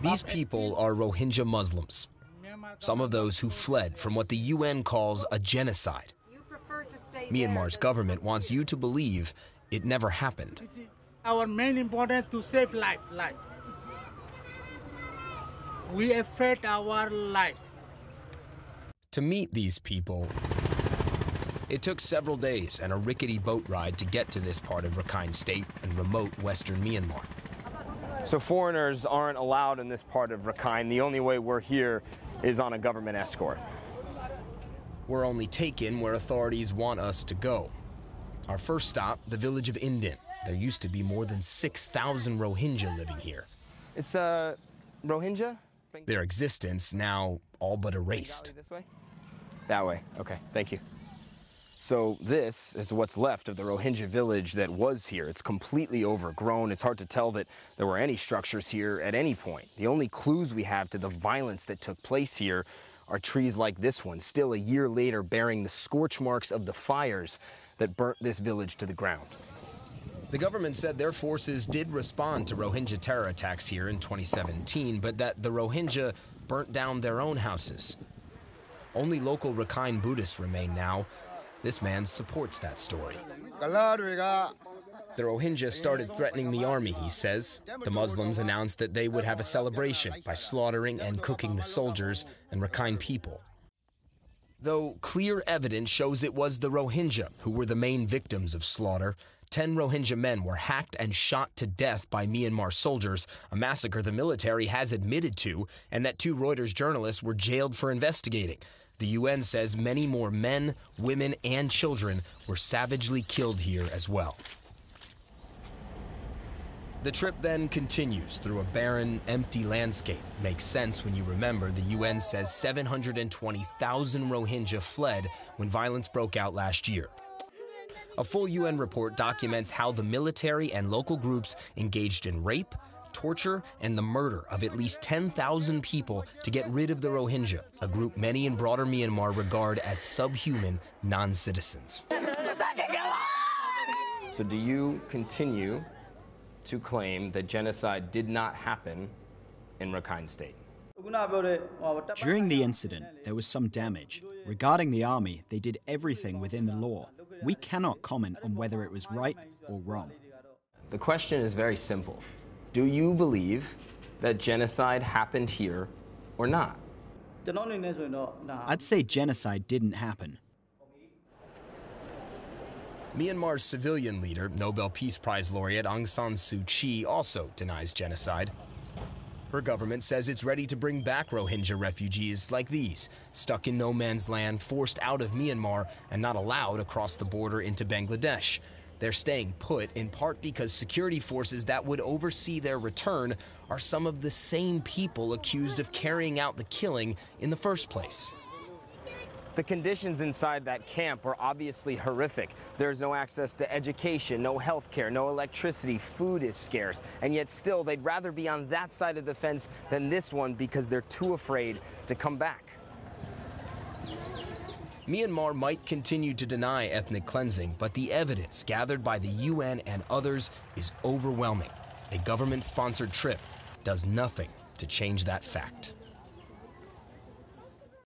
These people are Rohingya Muslims, some of those who fled from what the UN calls a genocide. Myanmar's government wants you to believe it never happened. Our main important to save life. We afraid our life. To meet these people, it took several days and a rickety boat ride to get to this part of Rakhine State in remote western Myanmar. So foreigners aren't allowed in this part of Rakhine. The only way we're here is on a government escort. We're only taken where authorities want us to go. Our first stop, the village of Indin. There used to be more than 6,000 Rohingya living here. It's Rohingya? Their existence now all but erased. This way? That way, okay, thank you. So this is what's left of the Rohingya village that was here. It's completely overgrown. It's hard to tell that there were any structures here at any point. The only clues we have to the violence that took place here are trees like this one, still a year later bearing the scorch marks of the fires that burnt this village to the ground. The government said their forces did respond to Rohingya terror attacks here in 2017, but that the Rohingya burnt down their own houses. Only local Rakhine Buddhists remain now. This man supports that story. The Rohingya started threatening the army, he says. The Muslims announced that they would have a celebration by slaughtering and cooking the soldiers and Rakhine people. Though clear evidence shows it was the Rohingya who were the main victims of slaughter, 10 Rohingya men were hacked and shot to death by Myanmar soldiers, a massacre the military has admitted to, and that 2 Reuters journalists were jailed for investigating. The UN says many more men, women, and children were savagely killed here as well. The trip then continues through a barren, empty landscape. Makes sense when you remember the UN says 720,000 Rohingya fled when violence broke out last year. A full UN report documents how the military and local groups engaged in rape, torture, and the murder of at least 10,000 people to get rid of the Rohingya, a group many in broader Myanmar regard as subhuman non-citizens. So do you continue to claim that genocide did not happen in Rakhine State? During the incident, there was some damage. Regarding the army, they did everything within the law. We cannot comment on whether it was right or wrong. The question is very simple. Do you believe that genocide happened here or not? I'd say genocide didn't happen. Myanmar's civilian leader, Nobel Peace Prize laureate Aung San Suu Kyi, also denies genocide. Her government says it's ready to bring back Rohingya refugees like these, stuck in no man's land, forced out of Myanmar, and not allowed across the border into Bangladesh. They're staying put in part because security forces that would oversee their return are some of the same people accused of carrying out the killing in the first place. The conditions inside that camp were obviously horrific. There's no access to education, no health care, no electricity, food is scarce, and yet still they'd rather be on that side of the fence than this one because they're too afraid to come back. Myanmar might continue to deny ethnic cleansing, but the evidence gathered by the UN and others is overwhelming. A government-sponsored trip does nothing to change that fact.